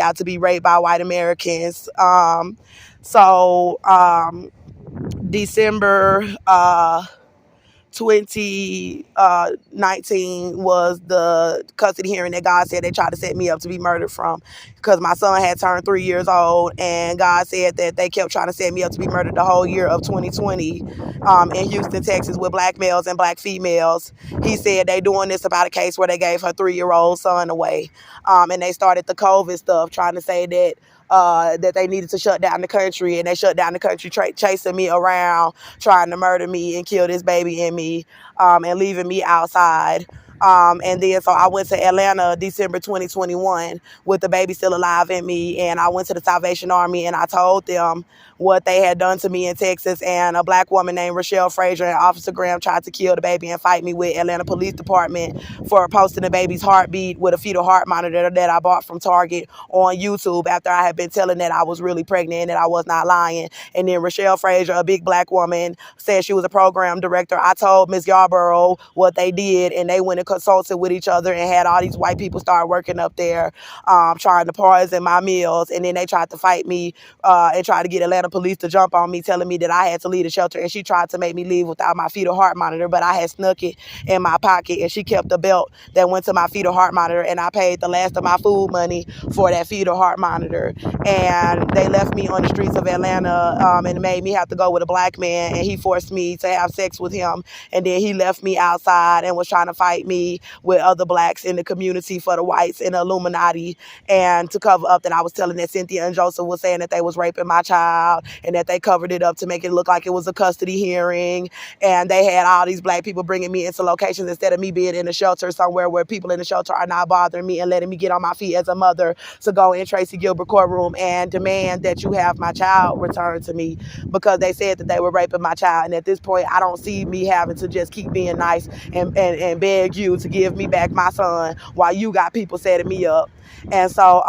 out to be raped by white Americans. So December 2019 was the custody hearing that God said they tried to set me up to be murdered from, because my son had turned 3 years old, and God said that they kept trying to set me up to be murdered the whole year of 2020 in Houston, Texas, with black males and black females. He said they doing this about a case where they gave her 3-year-old son away, and they started the COVID stuff, trying to say that they needed to shut down the country, and they shut down the country, chasing me around, trying to murder me and kill this baby in me, and leaving me outside. And then so I went to Atlanta December 2021 with the baby still alive in me, and I went to the Salvation Army, and I told them what they had done to me in Texas. And a black woman named Rochelle Frazier and Officer Graham tried to kill the baby and fight me with Atlanta Police Department for posting the baby's heartbeat with a fetal heart monitor that I bought from Target on YouTube, after I had been telling that I was really pregnant and that I was not lying. And then Rochelle Frazier, a big black woman, said she was a program director. I told Miss Yarborough what they did, and they went and consulted with each other and had all these white people start working up there, trying to poison my meals. And then they tried to fight me and tried to get Atlanta police to jump on me, telling me that I had to leave the shelter. And she tried to make me leave without my fetal heart monitor, but I had snuck it in my pocket, and she kept the belt that went to my fetal heart monitor, and I paid the last of my food money for that fetal heart monitor. And they left me on the streets of Atlanta, and made me have to go with a black man, and he forced me to have sex with him. And then he left me outside and was trying to fight me with other blacks in the community for the whites and the Illuminati, and to cover up that I was telling that Cynthia and Joseph was saying that they was raping my child, and that they covered it up to make it look like it was a custody hearing. And they had all these black people bringing me into locations instead of me being in a shelter somewhere where people in the shelter are not bothering me and letting me get on my feet as a mother to go in Tracy Gilbert courtroom and demand that you have my child returned to me, because they said that they were raping my child. And at this point, I don't see me having to just keep being nice and beg you to give me back my son while you got people setting me up. And so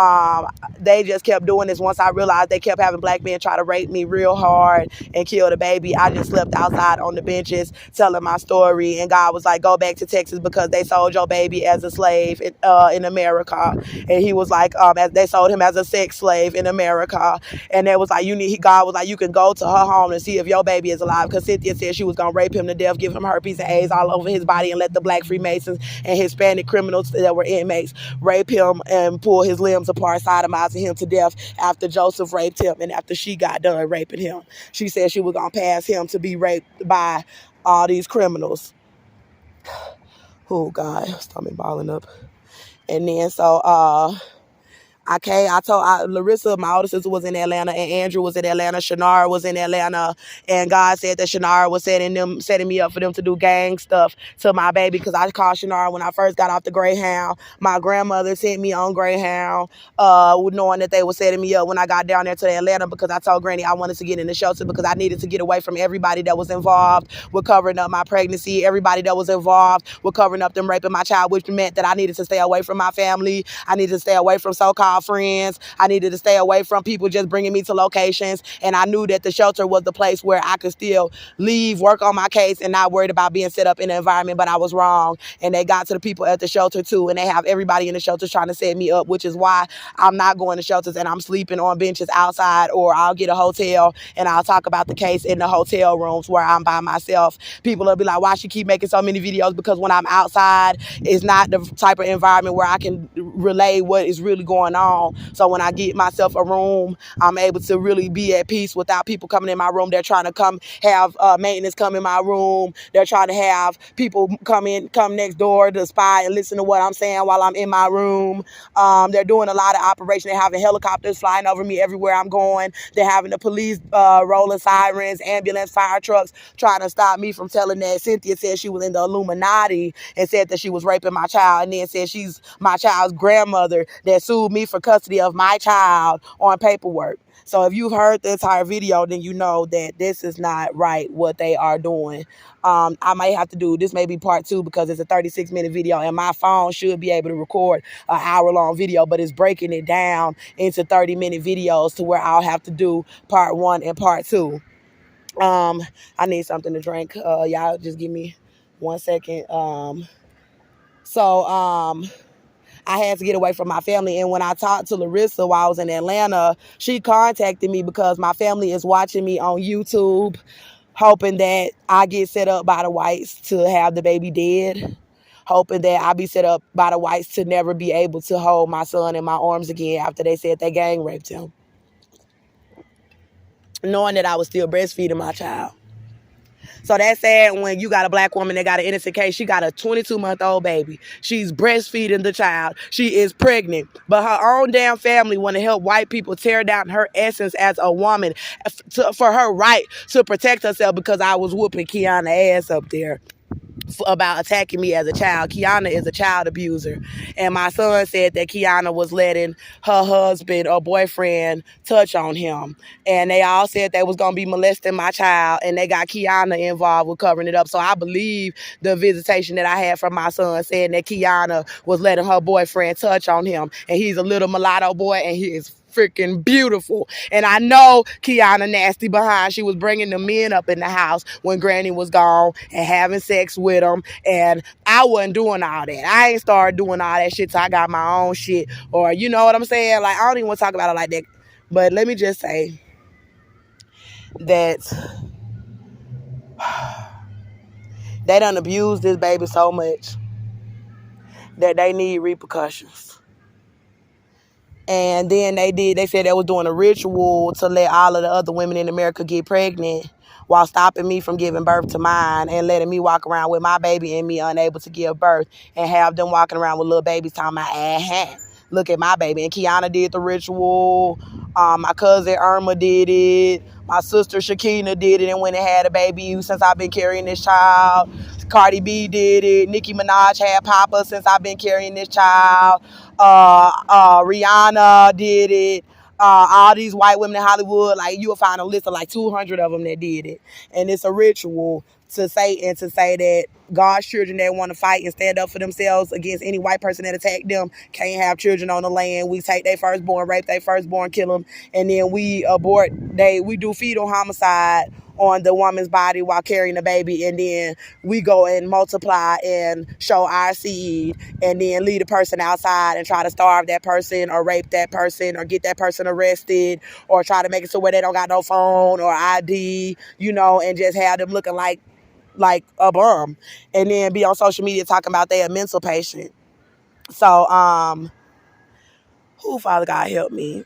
they just kept doing this. Once I realized they kept having black men try to rape me real hard and kill the baby, I just slept outside on the benches telling my story. And God was like, go back to Texas, because they sold your baby as a slave in America. And he was like, they sold him as a sex slave in America. And it was like, God was like, you can go to her home and see if your baby is alive, because Cynthia said she was going to rape him to death, give him herpes and AIDS all over his body, and let the black Freemasons and Hispanic criminals that were inmates rape him and pull his limbs apart, sodomizing him to death after Joseph raped him and after she got done raping him. She said she was going to pass him to be raped by all these criminals. Oh, God, stomach balling up. And then so I told Larissa, my older sister, was in Atlanta, and Andrew was in Atlanta, Shannara was in Atlanta, and God said that Shannara was setting me up for them to do gang stuff to my baby, because I called Shannara when I first got off the Greyhound. My grandmother sent me on Greyhound, knowing that they were setting me up when I got down there to Atlanta, because I told Granny I wanted to get in the shelter because I needed to get away from everybody that was involved with covering up my pregnancy, everybody that was involved with covering up them raping my child, which meant that I needed to stay away from my family. I needed to stay away from so-called friends. I needed to stay away from people just bringing me to locations. And I knew that the shelter was the place where I could still leave, work on my case, and not worried about being set up in an environment. But I was wrong. And they got to the people at the shelter too, and they have everybody in the shelters trying to set me up, which is why I'm not going to shelters and I'm sleeping on benches outside, or I'll get a hotel and I'll talk about the case in the hotel rooms where I'm by myself. People will be like, why she keep making so many videos? Because when I'm outside, it's not the type of environment where I can relay what is really going on. So when I get myself a room, I'm able to really be at peace without people coming in my room. They're trying to come have maintenance come in my room. They're trying to have people come next door to spy and listen to what I'm saying while I'm in my room. They're doing a lot of operation. They're having helicopters flying over me everywhere I'm going. They're having the police rolling sirens, ambulance, fire trucks, trying to stop me from telling that Cynthia said she was in the Illuminati and said that she was raping my child, and then said she's my child's grandmother that sued me for custody of my child on paperwork. So if you've heard the entire video, then you know that this is not right what they are doing. I might have to do, this may be part 2, because it's a 36-minute video and my phone should be able to record an hour-long video, but it's breaking it down into 30-minute videos to where I'll have to do part 1 and part 2. I need something to drink. Y'all just give me 1 second. I had to get away from my family. And when I talked to Larissa while I was in Atlanta, she contacted me because my family is watching me on YouTube, hoping that I get set up by the whites to have the baby dead, hoping that I be set up by the whites to never be able to hold my son in my arms again after they said they gang raped him, knowing that I was still breastfeeding my child. So that's sad when you got a black woman that got an innocent case. She got a 22-month-old baby. She's breastfeeding the child. She is pregnant. But her own damn family want to help white people tear down her essence as a woman for her right to protect herself, because I was whooping Kiana ass up there about attacking me as a child. Kiana is a child abuser. And my son said that Kiana was letting her husband or boyfriend touch on him. And they all said they was going to be molesting my child, and they got Kiana involved with covering it up. So I believe the visitation that I had from my son saying that Kiana was letting her boyfriend touch on him. And he's a little mulatto boy, and he is freaking beautiful. And I know Kiana nasty behind. She was bringing the men up in the house when Granny was gone and having sex with them. And I wasn't doing all that. I ain't started doing all that shit till I got my own shit. Or you know what I'm saying? Like, I don't even want to talk about it like that. But let me just say that they done abused this baby so much that they need repercussions. And then they said they was doing a ritual to let all of the other women in America get pregnant while stopping me from giving birth to mine and letting me walk around with my baby and me unable to give birth, and have them walking around with little babies talking about, look at my baby. And Kiana did the ritual. My cousin Irma did it. My sister Shakina did it and went and had a baby since I've been carrying this child. Cardi B did it. Nicki Minaj had Papa since I've been carrying this child. Rihanna did it. All these white women in Hollywood, like, you will find a list of like 200 of them that did it. And it's a ritual to say that God's children that want to fight and stand up for themselves against any white person that attacked them can't have children on the land. We take their firstborn, rape their firstborn, kill them, and then we abort. We do fetal homicide on the woman's body while carrying the baby, and then we go and multiply and show our seed, and then leave the person outside and try to starve that person or rape that person or get that person arrested, or try to make it so where they don't got no phone or ID, and just have them looking like a bum, and then be on social media talking about they a mental patient. So, Father God help me.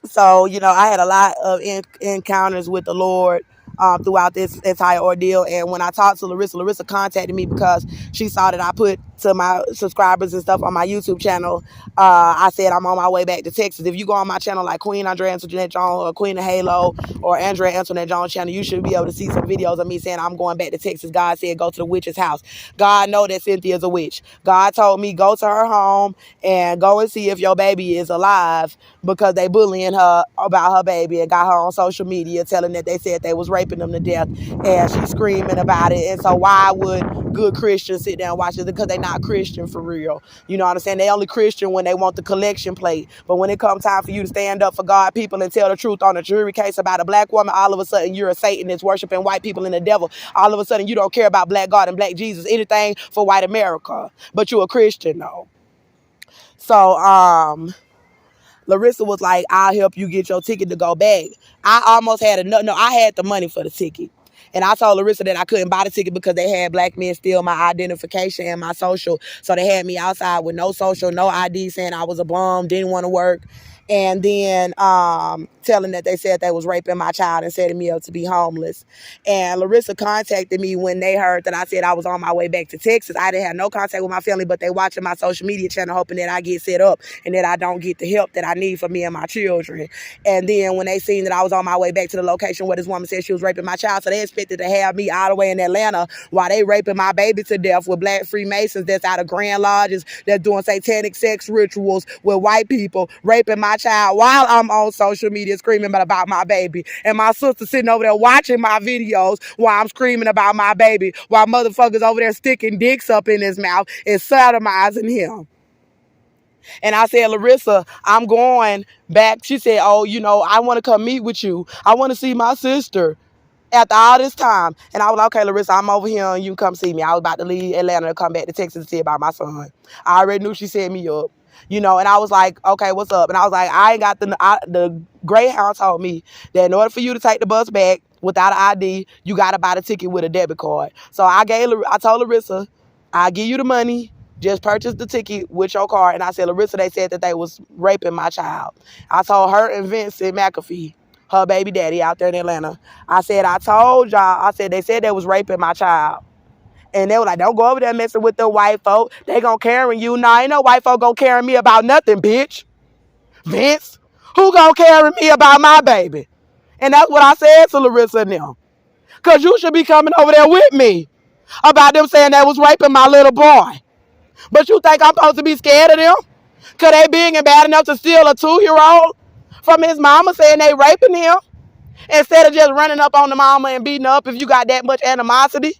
So, I had a lot of encounters with the Lord throughout this entire ordeal. And when I talked to Larissa contacted me because she saw that I put to my subscribers and stuff on my YouTube channel. I said I'm on my way back to Texas. If you go on my channel like Queen Andrea Antoinette Jones or Queen of Halo or Andrea Antoinette Jones channel, you should be able to see some videos of me saying I'm going back to Texas. God said go to the witch's house. God know that Cynthia's a witch. God told me go to her home and go and see if your baby is alive, because they bullying her about her baby, and got her on social media telling that they said they was raping them to death, and she's screaming about it. And so why would good Christians sit down and watch it? Because they not Christian for real. You know what I'm saying? They only Christian when they want the collection plate. But when it comes time for you to stand up for God, people, and tell the truth on a jury case about a black woman, all of a sudden you're a Satanist worshiping white people and the devil. All of a sudden you don't care about black God and black Jesus, anything for white America. But you're a Christian though. So, Larissa was like, I'll help you get your ticket to go back. I almost had I had the money for the ticket. And I told Larissa that I couldn't buy the ticket because they had black men steal my identification and my social. So they had me outside with no social, no ID, saying I was a bum, didn't want to work. And then telling that they said they was raping my child and setting me up to be homeless. And Larissa contacted me when they heard that I said I was on my way back to Texas. I didn't have no contact with my family, but they watching my social media channel hoping that I get set up and that I don't get the help that I need for me and my children. And then when they seen that I was on my way back to the location where this woman said she was raping my child, so they expected to have me all the way in Atlanta while they raping my baby to death with black Freemasons that's out of Grand Lodges that's doing satanic sex rituals with white people, raping my child while I'm on social media screaming about my baby. And my sister sitting over there watching my videos while I'm screaming about my baby, while motherfuckers over there sticking dicks up in his mouth and sodomizing him. And I said, Larissa, I'm going back. She said, oh, I want to come meet with you. I want to see my sister. after all this time. And I was like, okay, Larissa, I'm over here and you can come see me. I was about to leave Atlanta to come back to Texas to see about my son. I already knew she set me up. And I was like, okay, what's up? And I was like, I ain't got the Greyhound told me that in order for you to take the bus back without an ID, you got to buy the ticket with a debit card. So I told Larissa, I'll give you the money. Just purchase the ticket with your card. And I said, Larissa, they said that they was raping my child. I told her and Vincent McAfee, her baby daddy out there in Atlanta. I said, I told y'all, I said, they said they was raping my child. And they were like, don't go over there messing with the white folk. They gonna carry you. Nah, ain't no white folk gonna carry me about nothing, bitch. Vince, who gonna carry me about my baby? And that's what I said to Larissa and them. Because you should be coming over there with me about them saying they was raping my little boy. But you think I'm supposed to be scared of them? Because they big and bad enough to steal a 2-year-old from his mama saying they raping him? Instead of just running up on the mama and beating her up if you got that much animosity?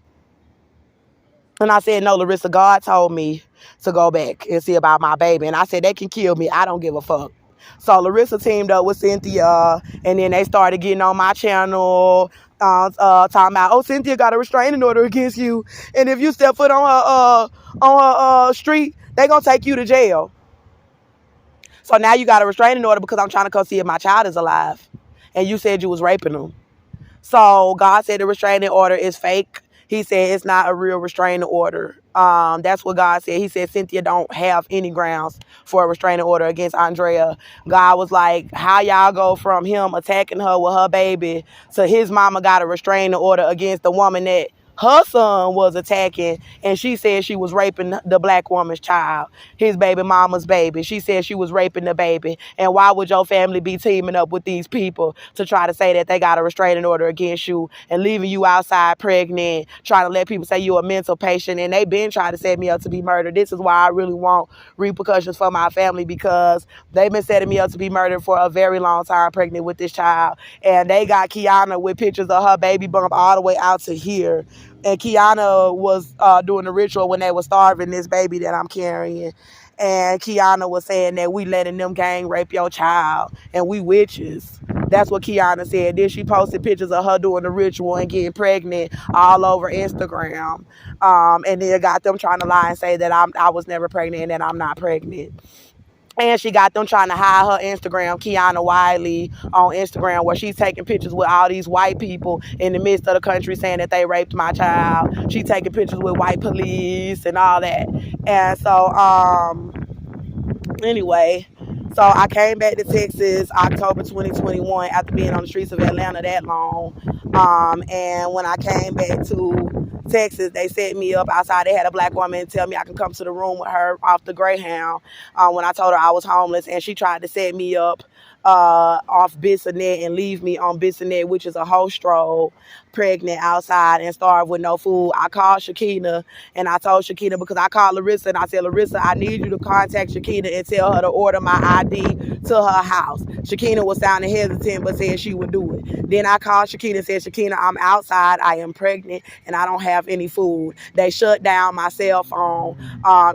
And I said, no, Larissa, God told me to go back and see about my baby. And I said, they can kill me. I don't give a fuck. So Larissa teamed up with Cynthia, and then they started getting on my channel, talking about, oh, Cynthia got a restraining order against you. And if you step foot on her street, they going to take you to jail. So now you got a restraining order because I'm trying to come see if my child is alive. And you said you was raping them. So God said the restraining order is fake. He said it's not a real restraining order. That's what God said. He said Cynthia don't have any grounds for a restraining order against Andrea. God was like, how y'all go from him attacking her with her baby to his mama got a restraining order against the woman that her son was attacking, and she said she was raping the black woman's child, his baby mama's baby. She said she was raping the baby. And why would your family be teaming up with these people to try to say that they got a restraining order against you and leaving you outside pregnant, trying to let people say you're a mental patient? And they been trying to set me up to be murdered. This is why I really want repercussions for my family, because they've been setting me up to be murdered for a very long time pregnant with this child. And they got Kiana with pictures of her baby bump all the way out to here. And Kiana was doing the ritual when they were starving this baby that I'm carrying. And Kiana was saying that we letting them gang rape your child and we witches. That's what Kiana said. Then she posted pictures of her doing the ritual and getting pregnant all over Instagram. And then got them trying to lie and say that I was never pregnant and that I'm not pregnant. And she got them trying to hide her Instagram, Kiana Wiley, on Instagram, where she's taking pictures with all these white people in the midst of the country saying that they raped my child. She taking pictures with white police and all that. And so, anyway, so I came back to Texas October 2021 after being on the streets of Atlanta that long. And when I came back to Texas, they set me up outside. They had a black woman tell me I can come to the room with her off the Greyhound when I told her I was homeless, and she tried to set me up off Bissonnette and leave me on Bissonnette, which is a whole stroll, pregnant outside and starved with no food. I called Shakina, and I told Shakina, because I called Larissa and I said, Larissa, I need you to contact Shakina and tell her to order my ID to her house. Shakina was sounding hesitant but said she would do it. Then I called Shakina and said, Shakina, I'm outside, I am pregnant, and I don't have any food. They shut down my cell phone,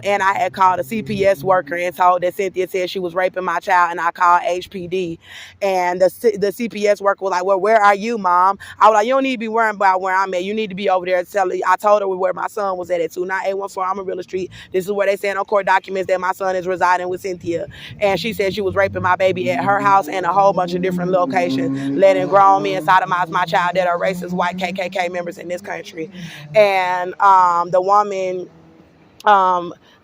and I had called a CPS worker and told that Cynthia said she was raping my child, and I called HPD. And the CPS worker was like, well, where are you, Mom? I was like, you don't need to be worrying about where I'm at. You need to be over there telling. I told her where my son was at 29814 Amarillo Street. This is where they saying on court documents that my son is residing with Cynthia. And she said she was raping my baby at her house and a whole bunch of different locations, letting grown men sodomize my child that are racist white KKK members in this country. And the woman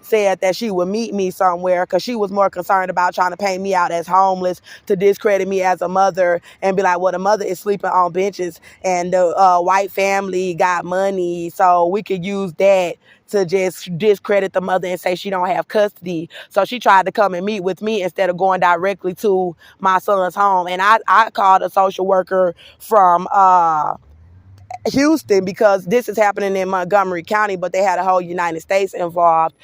said that she would meet me somewhere because she was more concerned about trying to paint me out as homeless to discredit me as a mother and be like, well, the mother is sleeping on benches and the white family got money, so we could use that to just discredit the mother and say she don't have custody. So she tried to come and meet with me instead of going directly to my son's home. And I called a social worker from Houston, because this is happening in Montgomery County, but they had a whole United States involved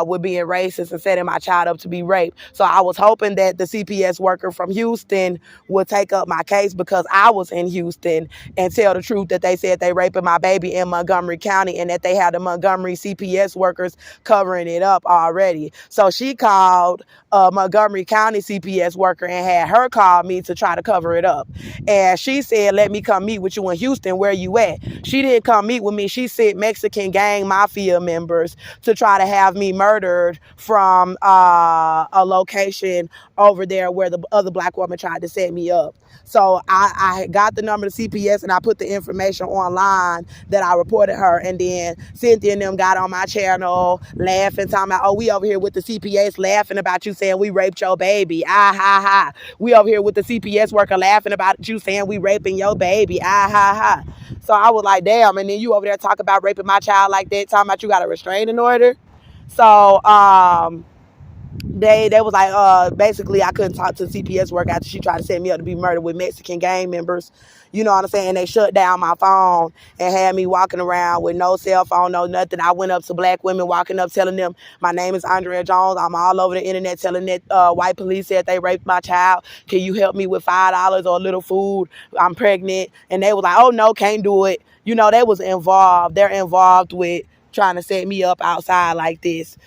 with being racist and setting my child up to be raped. So I was hoping that the CPS worker from Houston would take up my case, because I was in Houston, and tell the truth that they said they raping my baby in Montgomery County, and that they had the Montgomery CPS workers covering it up already. So she called Montgomery County CPS worker and had her call me to try to cover it up. And she said, let me come meet with you in Houston. Where you at? She didn't come meet with me. She sent Mexican gang mafia members to try to have me murdered from a location over there where the other black woman tried to set me up. So I got the number to CPS, and I put the information online that I reported her. And then Cynthia and them got on my channel laughing, talking about, oh, we over here with the CPS laughing about you saying we raped your baby. Ah, ha, ha. We over here with the CPS worker laughing about you saying we raping your baby. Ah, ha, ha. So I was like, damn. And then you over there talk about raping my child like that, talking about you got a restraining order. So, they was like, basically I couldn't talk to the CPS worker after she tried to set me up to be murdered with Mexican gang members. You know what I'm saying? They shut down my phone and had me walking around with no cell phone, no nothing. I went up to black women, walking up, telling them, my name is Andrea Jones. I'm all over the internet telling that white police said they raped my child. Can you help me with $5 or a little food? I'm pregnant. And they was like, oh, no, can't do it. You know, they was involved. They're involved with trying to set me up outside like this.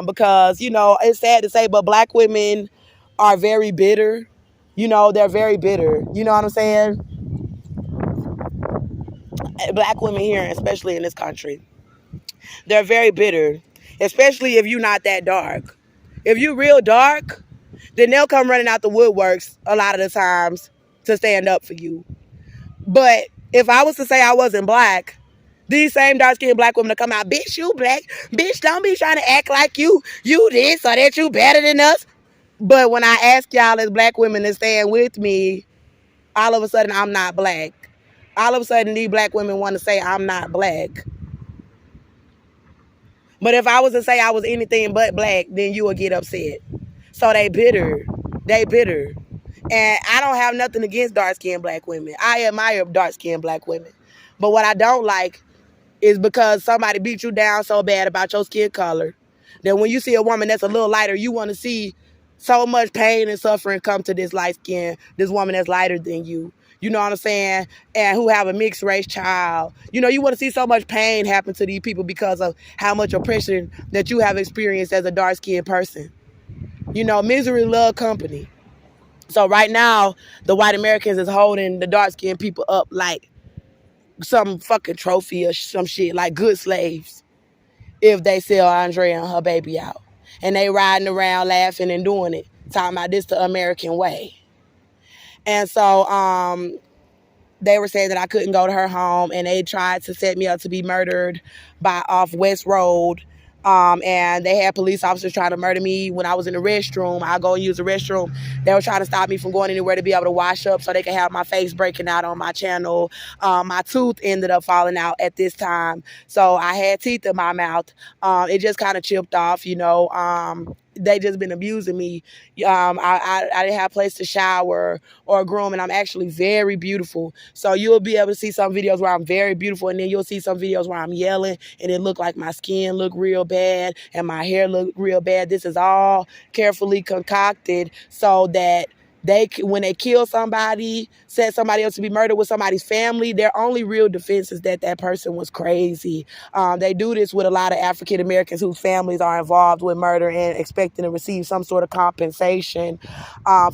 Because, you know, it's sad to say, but black women are very bitter. You know, they're very bitter. You know what I'm saying? Black women here, especially in this country, they're very bitter, especially if you're not that dark. If you're real dark, then they'll come running out the woodworks a lot of the times to stand up for you. But if I was to say I wasn't black, these same dark-skinned black women to come out, bitch, you black. Bitch, don't be trying to act like you this or that you better than us. But when I ask y'all as black women to stand with me, all of a sudden I'm not black. All of a sudden these black women want to say I'm not black. But if I was to say I was anything but black, then you would get upset. So they bitter. They bitter. And I don't have nothing against dark-skinned black women. I admire dark-skinned black women. But what I don't like is because somebody beat you down so bad about your skin color that when you see a woman that's a little lighter, you want to see so much pain and suffering come to this light skin, this woman that's lighter than you. You know what I'm saying? And who have a mixed race child. You know, you want to see so much pain happen to these people because of how much oppression that you have experienced as a dark-skinned person. You know, misery love company. So right now, the white Americans is holding the dark-skinned people up like some fucking trophy or some shit, like good slaves, if they sell Andrea and her baby out. And they riding around laughing and doing it, talking about this the American way. And so they were saying that I couldn't go to her home, and they tried to set me up to be murdered off West Road. And they had police officers trying to murder me when I was in the restroom. I go and use the restroom. They were trying to stop me from going anywhere to be able to wash up so they could have my face breaking out on my channel. My tooth ended up falling out at this time. So I had teeth in my mouth. It just kind of chipped off, you know. They just been abusing me. I didn't have a place to shower or groom, and I'm actually very beautiful. So you'll be able to see some videos where I'm very beautiful, and then you'll see some videos where I'm yelling, and it look like my skin look real bad, and my hair look real bad. This is all carefully concocted so that when they kill somebody, set somebody else to be murdered with somebody's family, their only real defense is that that person was crazy. They do this with a lot of African Americans whose families are involved with murder and expecting to receive some sort of compensation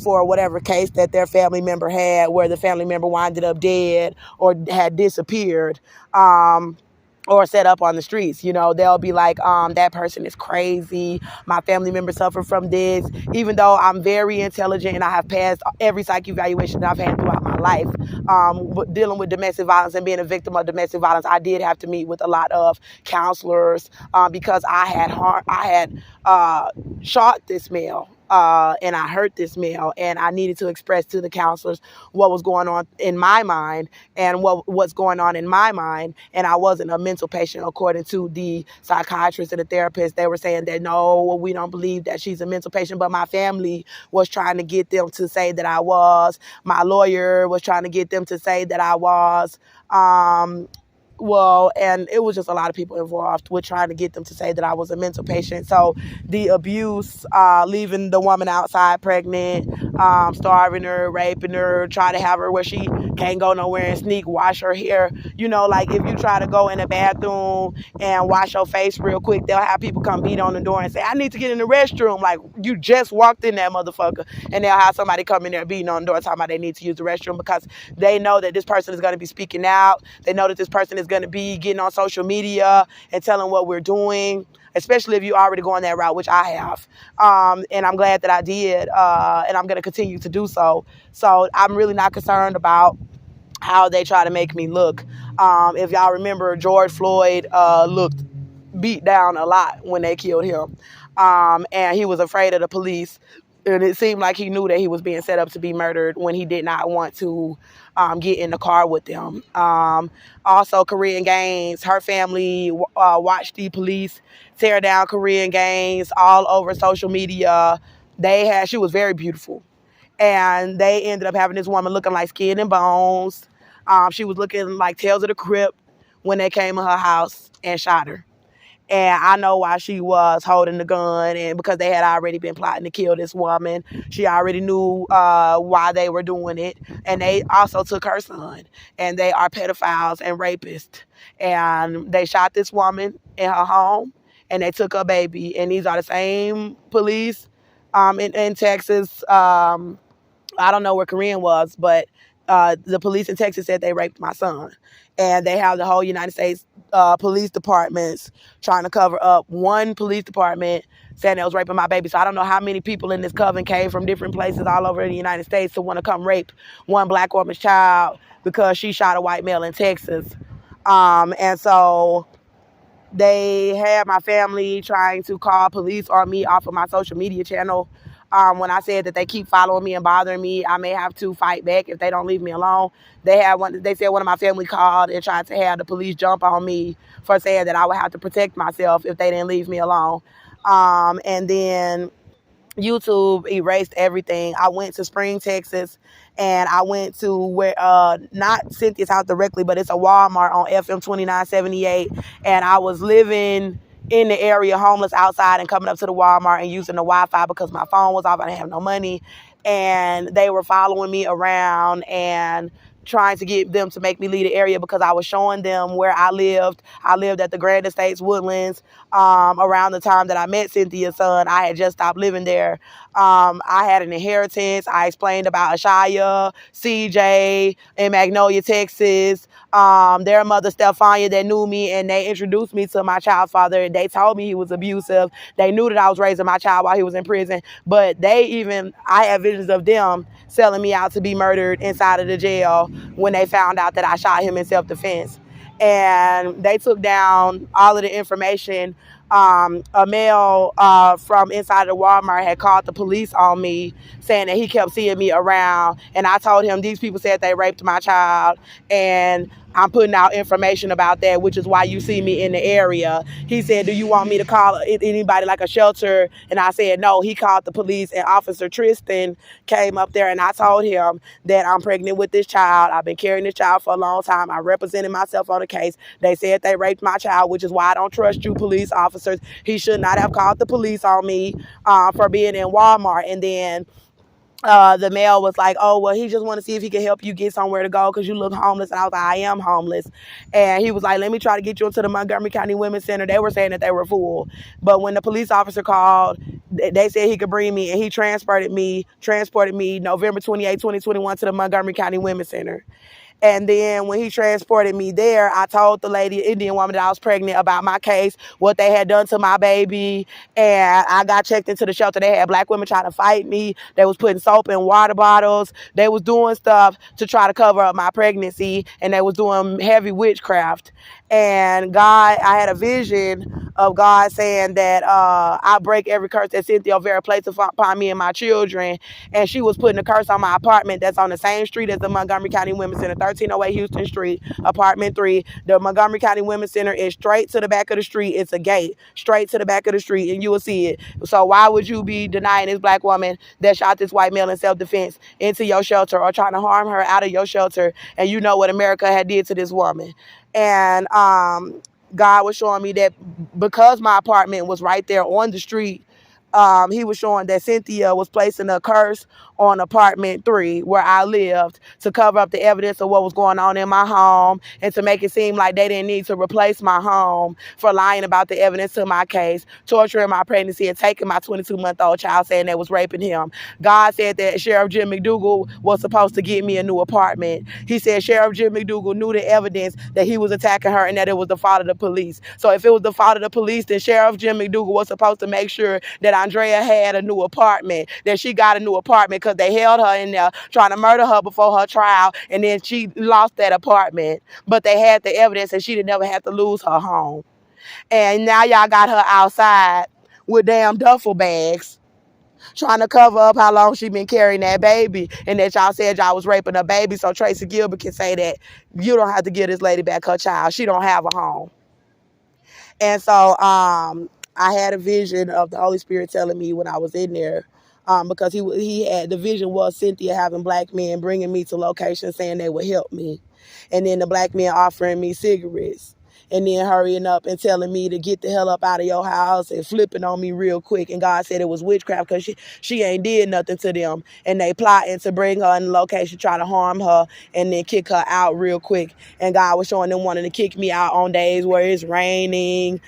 for whatever case that their family member had, where the family member winded up dead or had disappeared. Or set up on the streets. You know, they'll be like, that person is crazy. My family member suffered from this. Even though I'm very intelligent and I have passed every psych evaluation that I've had throughout my life, dealing with domestic violence and being a victim of domestic violence, I did have to meet with a lot of counselors because I had shot this male. And I hurt this male, and I needed to express to the counselors what was going on in my mind and what's going on in my mind. And I wasn't a mental patient according to the psychiatrist and the therapist. They were saying that, no, we don't believe that she's a mental patient, but my family was trying to get them to say that I was. My lawyer was trying to get them to say that I was. well, and it was just a lot of people involved with trying to get them to say that I was a mental patient. So the abuse, leaving the woman outside pregnant, starving her, raping her, try to have her where she can't go nowhere and sneak wash her hair. You know, like if you try to go in the bathroom and wash your face real quick, they'll have people come beat on the door and say, I need to get in the restroom. Like, you just walked in that motherfucker. And they'll have somebody come in there beating on the door talking about they need to use the restroom because they know that this person is going to be speaking out. They know that this person is going to be getting on social media and telling what we're doing, especially if you're already going that route, which I have. And I'm glad that I did, and I'm going to continue to do so. So I'm really not concerned about how they try to make me look. If y'all remember, George Floyd looked beat down a lot when they killed him. And he was afraid of the police. And it seemed like he knew that he was being set up to be murdered when he did not want to get in the car with them. Also, Korean Gaines, her family watched the police tear down Korean Gaines all over social media. She was very beautiful. And they ended up having this woman looking like skin and bones. She was looking like Tales of the Crypt when they came to her house and shot her. And I know why she was holding the gun, and because they had already been plotting to kill this woman. She already knew why they were doing it. And they also took her son. And they are pedophiles and rapists. And they shot this woman in her home, and they took her baby. And these are the same police in Texas. I don't know where Korean was, but the police in Texas said they raped my son. And they have the whole United States police departments trying to cover up one police department saying they was raping my baby. So I don't know how many people in this coven came from different places all over the United States to want to come rape one black woman's child because she shot a white male in Texas. And so they had my family trying to call police on me off of my social media channel. When I said that they keep following me and bothering me, I may have to fight back if they don't leave me alone. They said one of my family called and tried to have the police jump on me for saying that I would have to protect myself if they didn't leave me alone. And then YouTube erased everything. I went to Spring, Texas, and I went to where not Cynthia's house directly, but it's a Walmart on FM 2978, and I was living in the area, homeless outside, and coming up to the Walmart and using the Wi-Fi because my phone was off. I didn't have no money, and they were following me around and trying to get them to make me leave the area because I was showing them where I lived. I lived at the Grand Estates Woodlands. Around the time that I met Cynthia's son, I had just stopped living there. I had an inheritance. I explained about Ashaya, CJ, in Magnolia, Texas. Their mother, Stefania, that knew me, and they introduced me to my child's father. They told me he was abusive. They knew that I was raising my child while he was in prison. But I had visions of them selling me out to be murdered inside of the jail when they found out that I shot him in self-defense. And they took down all of the information. A male from inside the Walmart had called the police on me saying that he kept seeing me around. And I told him these people said they raped my child. And I'm putting out information about that, which is why you see me in the area. He said, do you want me to call anybody like a shelter? And I said, no. He called the police, and Officer Tristan came up there, and I told him that I'm pregnant with this child. I've been carrying this child for a long time. I represented myself on the case. They said they raped my child, which is why I don't trust you police officers. He should not have called the police on me for being in Walmart. And then the male was like, oh, well, he just want to see if he can help you get somewhere to go because you look homeless. And I was like, I am homeless. And he was like, let me try to get you into the Montgomery County Women's Center. They were saying that they were full. But when the police officer called, they said he could bring me, and he transported me November 28, 2021 to the Montgomery County Women's Center. And then when he transported me there, I told the lady, Indian woman, that I was pregnant about my case, what they had done to my baby. And I got checked into the shelter. They had black women trying to fight me. They was putting soap in water bottles. They was doing stuff to try to cover up my pregnancy. And they was doing heavy witchcraft. And I had a vision of God saying that I break every curse that Cynthia Olvera placed upon me and my children. And she was putting a curse on my apartment that's on the same street as the Montgomery County Women's Center, 1308 Houston Street, apartment 3. The Montgomery County Women's Center is straight to the back of the street. It's a gate straight to the back of the street, and you will see it. So why would you be denying this black woman that shot this white male in self-defense into your shelter or trying to harm her out of your shelter? And you know what America had did to this woman. And God was showing me that because my apartment was right there on the street, he was showing that Cynthia was placing a curse on apartment 3 where I lived to cover up the evidence of what was going on in my home and to make it seem like they didn't need to replace my home for lying about the evidence to my case, torturing my pregnancy, and taking my 22-month-old child, saying they was raping him. God said that Sheriff Jim McDougal was supposed to get me a new apartment. He said Sheriff Jim McDougal knew the evidence that he was attacking her and that it was the fault of the police. So if it was the fault of the police, then Sheriff Jim McDougal was supposed to make sure that Andrea had a new apartment, that she got a new apartment, because they held her in there trying to murder her before her trial, and then she lost that apartment. But they had the evidence and she didn't never have to lose her home. And now y'all got her outside with damn duffel bags trying to cover up how long she been carrying that baby, and that y'all said y'all was raping her baby, so Tracy Gilbert can say that you don't have to give this lady back her child. She don't have a home. And so I had a vision of the Holy Spirit telling me when I was in there, because he had, the vision was Cynthia having black men bringing me to locations saying they would help me, and then the black men offering me cigarettes, and then hurrying up and telling me to get the hell up out of your house and flipping on me real quick. And God said it was witchcraft because she ain't did nothing to them, and they plotting to bring her in the location, try to harm her, and then kick her out real quick. And God was showing them wanting to kick me out on days where it's raining,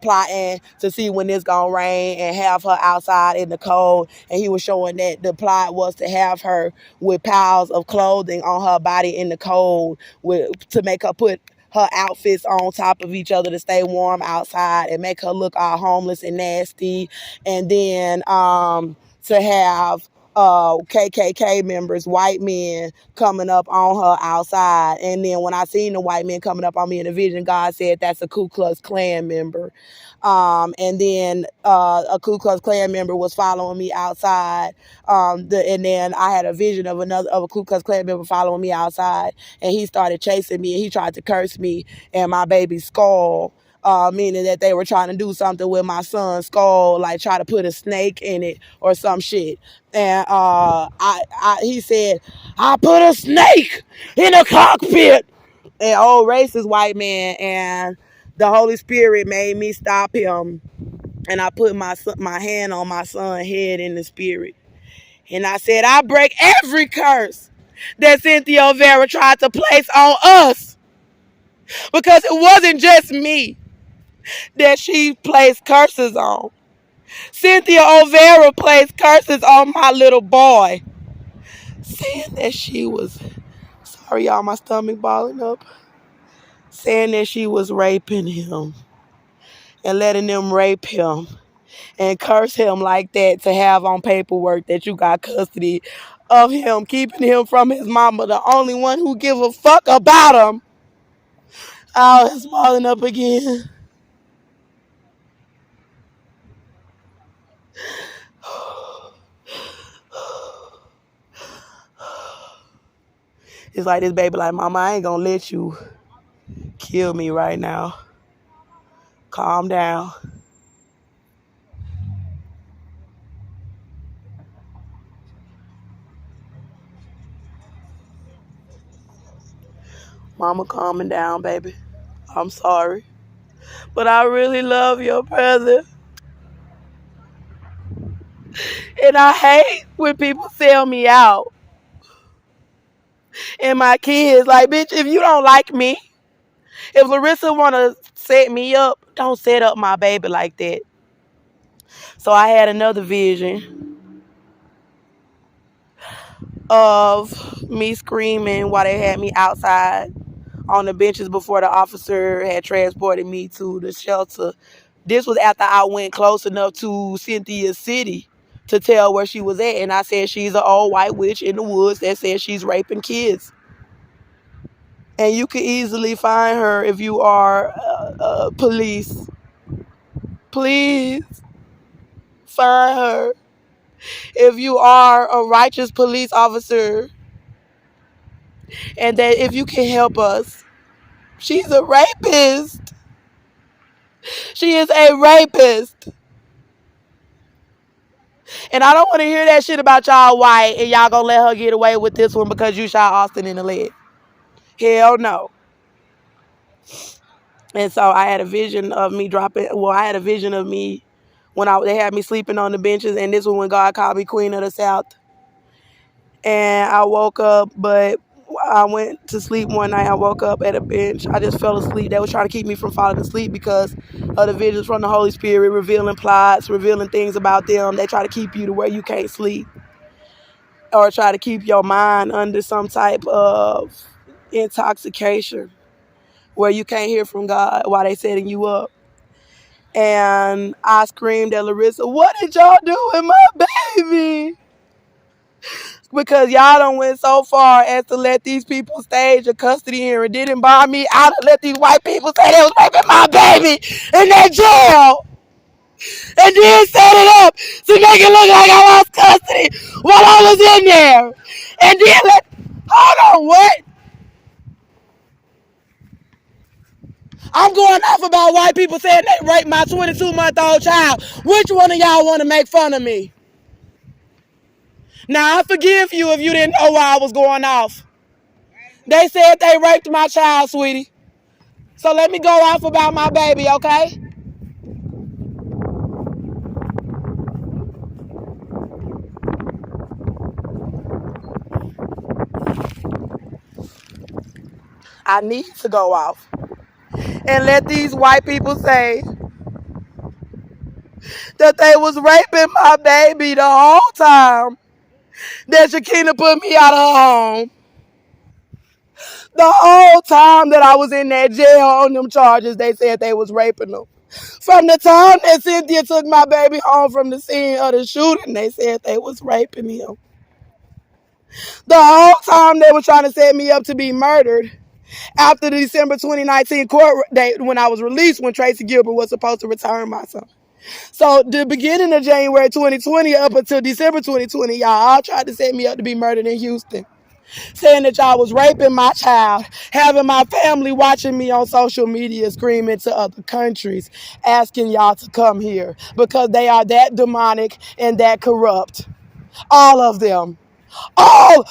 plotting to see when it's gonna rain and have her outside in the cold. And he was showing that the plot was to have her with piles of clothing on her body in the cold, to make her put her outfits on top of each other to stay warm outside and make her look all homeless and nasty. And then to have KKK members, white men, coming up on her outside. And then when I seen the white men coming up on me in the vision, God said that's a Ku Klux Klan member. And then a Ku Klux Klan member was following me outside. And then I had a vision of a Ku Klux Klan member following me outside, and he started chasing me, and he tried to curse me and my baby's skull. Meaning that they were trying to do something with my son's skull, like try to put a snake in it or some shit. And he said, I put a snake in a cockpit. An old racist white man, and the Holy Spirit made me stop him. And I put my hand on my son's head in the spirit. And I said, I break every curse that Cynthia Olvera tried to place on us. Because it wasn't just me that she placed curses on. Cynthia Olvera placed curses on my little boy, saying that she was, sorry y'all, my stomach balling up, saying that she was raping him and letting them rape him and curse him like that, to have on paperwork that you got custody of him, keeping him from his mama, the only one who give a fuck about him. Oh, it's balling up again. It's like this baby like, Mama, I ain't gonna let you kill me right now. Calm down. Mama, calming down, baby. I'm sorry. But I really love your brother. And I hate when people sell me out. And my kids, like, bitch, if you don't like me, if Larissa want to set me up, don't set up my baby like that. So I had another vision of me screaming while they had me outside on the benches before the officer had transported me to the shelter. This was after I went close enough to Cynthia's city to tell where she was at. And I said she's an old white witch in the woods that says she's raping kids. And you can easily find her if you are police. Please find her. If you are a righteous police officer, and that if you can help us. She's a rapist. She is a rapist. And I don't want to hear that shit about y'all white and y'all gonna let her get away with this one because you shot Austin in the leg. Hell no. And so I had a vision of me dropping. Well, I had a vision of me when they had me sleeping on the benches, and this was when God called me Queen of the South. And I woke up, but I went to sleep one night. I woke up at a bench. I just fell asleep. They was trying to keep me from falling asleep because of the visions from the Holy Spirit, revealing plots, revealing things about them. They try to keep you to where you can't sleep, or try to keep your mind under some type of intoxication where you can't hear from God while they setting you up. And I screamed at Larissa, "What did y'all do with my baby?" Because y'all done went so far as to let these people stage a custody hearing. Didn't buy me out and let these white people say they was raping my baby in that jail. And then set it up to make it look like I lost custody while I was in there. And then hold on, what? I'm going off about white people saying they raped my 22-month-old child. Which one of y'all want to make fun of me? Now, I forgive you if you didn't know why I was going off. They said they raped my child, sweetie. So let me go off about my baby, okay? I need to go off and let these white people say that they was raping my baby the whole time that Shakina put me out of her home. The whole time that I was in that jail on them charges, they said they was raping them. From the time that Cynthia took my baby home from the scene of the shooting, they said they was raping him. The whole time they were trying to set me up to be murdered after the December 2019 court date when I was released, when Tracy Gilbert was supposed to return my son. So the beginning of January 2020 up until December 2020, y'all all tried to set me up to be murdered in Houston, saying that y'all was raping my child, having my family watching me on social media, screaming to other countries, asking y'all to come here because they are that demonic and that corrupt. All of them. All